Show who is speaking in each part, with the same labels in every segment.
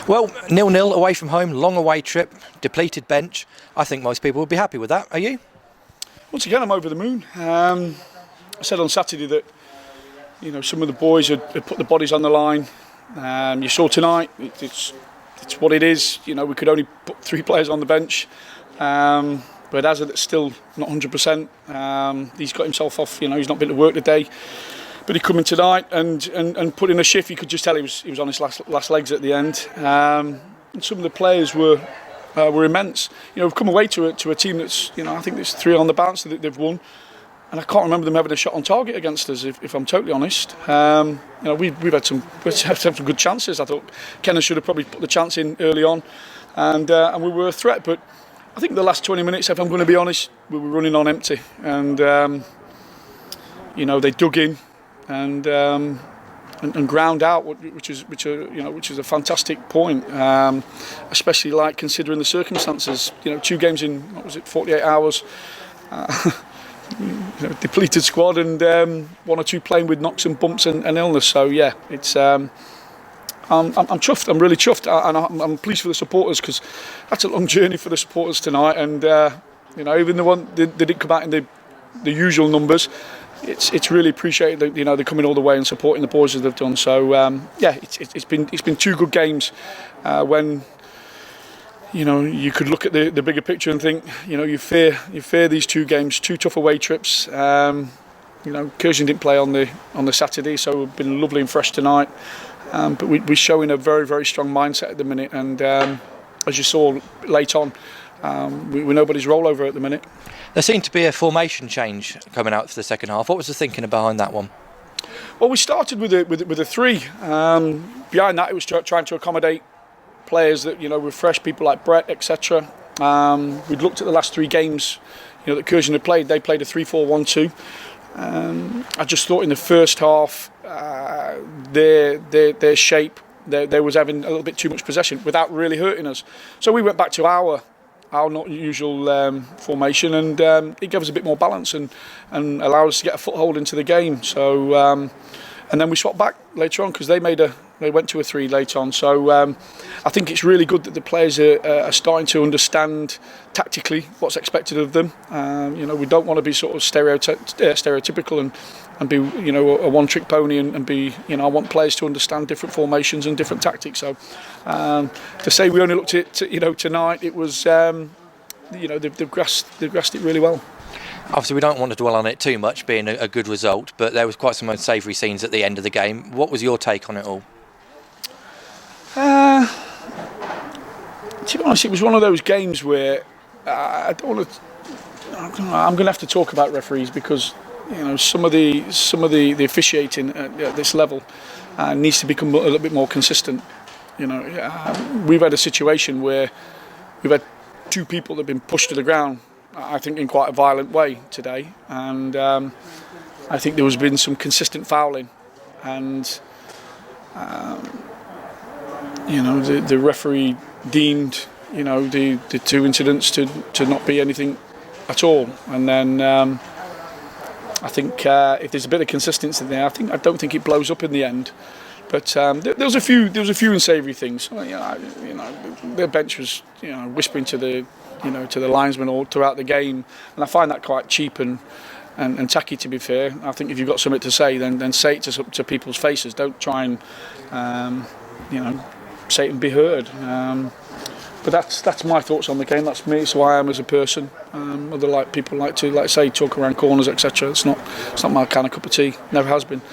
Speaker 1: Well, 0-0 away from home, long away trip, depleted bench. I think most people would be happy with that. Are you?
Speaker 2: Once again, I'm over the moon. I said on Saturday that some of the boys had put the bodies on the line. You saw tonight, it's what it is. We could only put 3 players on the bench. But as it's still not 100%, he's got himself off. He's not been to work today. But he come in tonight and put in a shift. You could just tell he was on his last legs at the end. And some of the players were immense. We've come away to a team that's I think there's 3 on the bounce that they've won, and I can't remember them having a shot on target against us. If I'm totally honest, we've had some good chances. I thought Kenneth should have probably put the chance in early on, and we were a threat. But I think the last 20 minutes, if I'm going to be honest, we were running on empty, and they dug in. And ground out, which is a fantastic point, especially considering the circumstances. 2 games in 48 hours, depleted squad, and 1 or 2 playing with knocks and bumps and illness. So yeah, it's I'm chuffed. I'm really chuffed, and I'm pleased for the supporters, because that's a long journey for the supporters tonight. And even the one they didn't come out in the usual numbers. It's really appreciated that they're coming all the way and supporting the boys as they've done. So it's been 2 good games. When you could look at the bigger picture and think you fear these 2 games, 2 tough away trips. Curzon didn't play on the Saturday, so it's been lovely and fresh tonight. But we're showing a very, very strong mindset at the minute, and as you saw late on, we're nobody's rollover at the minute.
Speaker 1: There seemed to be a formation change coming out for the second half. What was the thinking behind that one?
Speaker 2: Well, we started with a 3. Behind that, it was trying to accommodate players that were fresh, people like Brett, etc. We'd looked at the last 3 games that Curzon had played. They played a 3-4-1-2. I just thought in the first half, their shape, there was having a little bit too much possession without really hurting us. So we went back to our not usual formation, and it gave us a bit more balance and allowed us to get a foothold into the game. So and then we swapped back later on, because they went to a 3 later on. So I think it's really good that the players are starting to understand tactically what's expected of them. We don't want to be sort of stereotypical and be a one-trick pony and be I want players to understand different formations and different tactics. So to say we only looked at tonight, it was they've grasped it really well.
Speaker 1: Obviously, we don't want to dwell on it too much, being a good result, but there was quite some unsavoury scenes at the end of the game. What was your take on it all?
Speaker 2: To be honest, it was one of those games where I'm going to have to talk about referees, because some of the officiating at this level needs to become a little bit more consistent. We've had a situation where we've had 2 people that have been pushed to the ground, I think in quite a violent way today, and I think there has been some consistent fouling, and the referee deemed the 2 incidents to not be anything at all. And then I think if there's a bit of consistency there, I don't think it blows up in the end. But there was a few unsavoury things. Their bench was whispering to the linesman all throughout the game, and I find that quite cheap and tacky, to be fair. I think if you've got something to say, then say it to people's faces. Don't try and say it and be heard. But that's my thoughts on the game. That's me. It's who I am as a person. Other people like to say talk around corners, etc. It's not my kind of cup of tea. Never has been.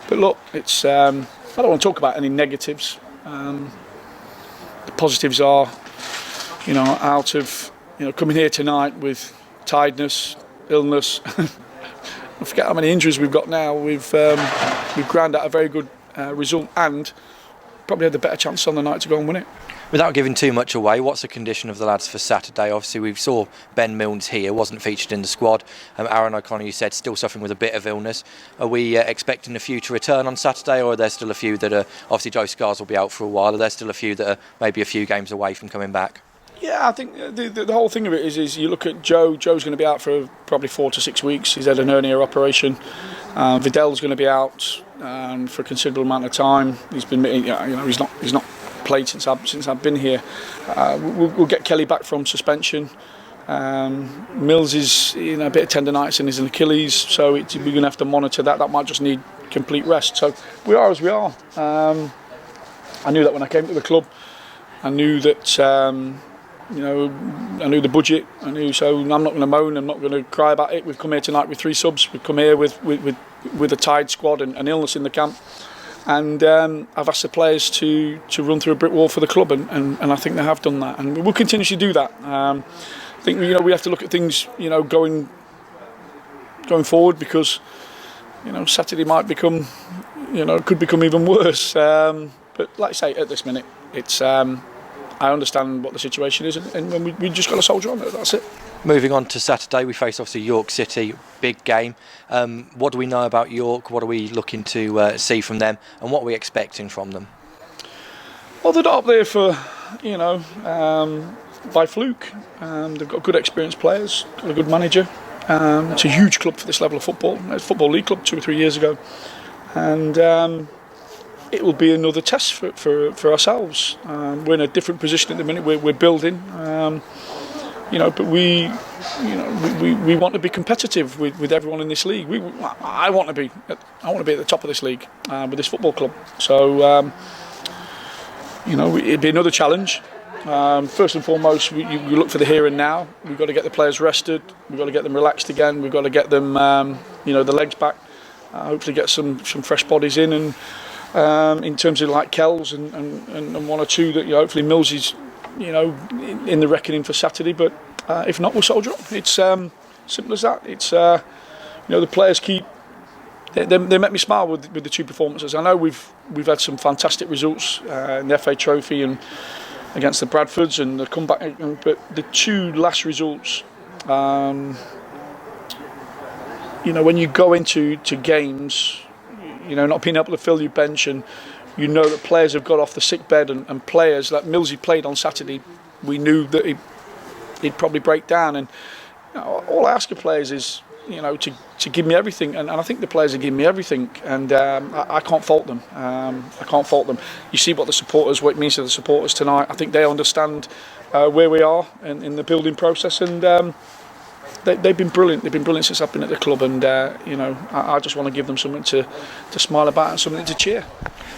Speaker 2: But look, it's I don't want to talk about any negatives. The positives are, out of coming here tonight with tiredness, illness. I forget how many injuries we've got now. We've ground out a very good result, and probably had the better chance on the night to go and win it.
Speaker 1: Without giving too much away, what's the condition of the lads for Saturday? Obviously, we saw Ben Milnes here, wasn't featured in the squad. Aaron O'Connor, you said, still suffering with a bit of illness. Are we expecting a few to return on Saturday, or are there still a few that are, obviously Joe Scars will be out for a while, are there still a few that are maybe a few games away from coming back?
Speaker 2: Yeah, I think the whole thing of it is you look at Joe. Joe's going to be out for probably 4 to 6 weeks. He's had an hernia operation. Vidal's going to be out for a considerable amount of time. He's been, he's not played since I've been here. We'll get Kelly back from suspension. Mills is a bit of tendonitis in his Achilles, so we're going to have to monitor that. That might just need complete rest. So we are as we are. I knew that when I came to the club. I knew that I knew the budget. So I'm not going to moan. I'm not going to cry about it. We've come here tonight with 3 subs. We've come here with a tired squad and an illness in the camp. And I've asked the players to run through a brick wall for the club, and I think they have done that, and we'll continue to do that. I think we have to look at things going forward, because Saturday might become could become even worse. But like I say, at this minute, it's I understand what the situation is, and we just got to soldier on. That's it.
Speaker 1: Moving on to Saturday, we face obviously York City, big game. What do we know about York? What are we looking to see from them, and what are we expecting from them?
Speaker 2: Well, they're not up there for by fluke. They've got good experienced players, got a good manager. It's a huge club for this level of football. It's a football league club 2 or 3 years ago, and it will be another test for ourselves. We're in a different position at the minute. We're building. But we want to be competitive with everyone in this league. I want to be at the top of this league with this football club. So it'd be another challenge. First and foremost, you look for the here and now. We've got to get the players rested. We've got to get them relaxed again. We've got to get them the legs back. Hopefully get some fresh bodies in, and in terms of like Kells and 1 or 2 that hopefully Mills is in the reckoning for Saturday, but if not, we'll soldier on. It's simple as that. It's the players they make me smile with the 2 performances. I know we've had some fantastic results in the FA Trophy and against the Bradfords and the comeback, but the 2 last results, when you go into games, not being able to fill your bench, and that players have got off the sick bed, and players like Millsy played on Saturday, we knew that he'd probably break down, and all I ask of players is to give me everything, and I think the players are giving me everything, and I can't fault them. You see what it means to the supporters tonight. I think they understand where we are in the building process, and they've been brilliant. They've been brilliant since I've been at the club, and I just want to give them something to smile about and something to cheer.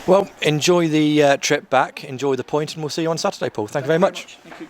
Speaker 1: Well, enjoy the trip back, enjoy the point, and we'll see you on Saturday, Paul. Thank you very much.
Speaker 2: Thank you.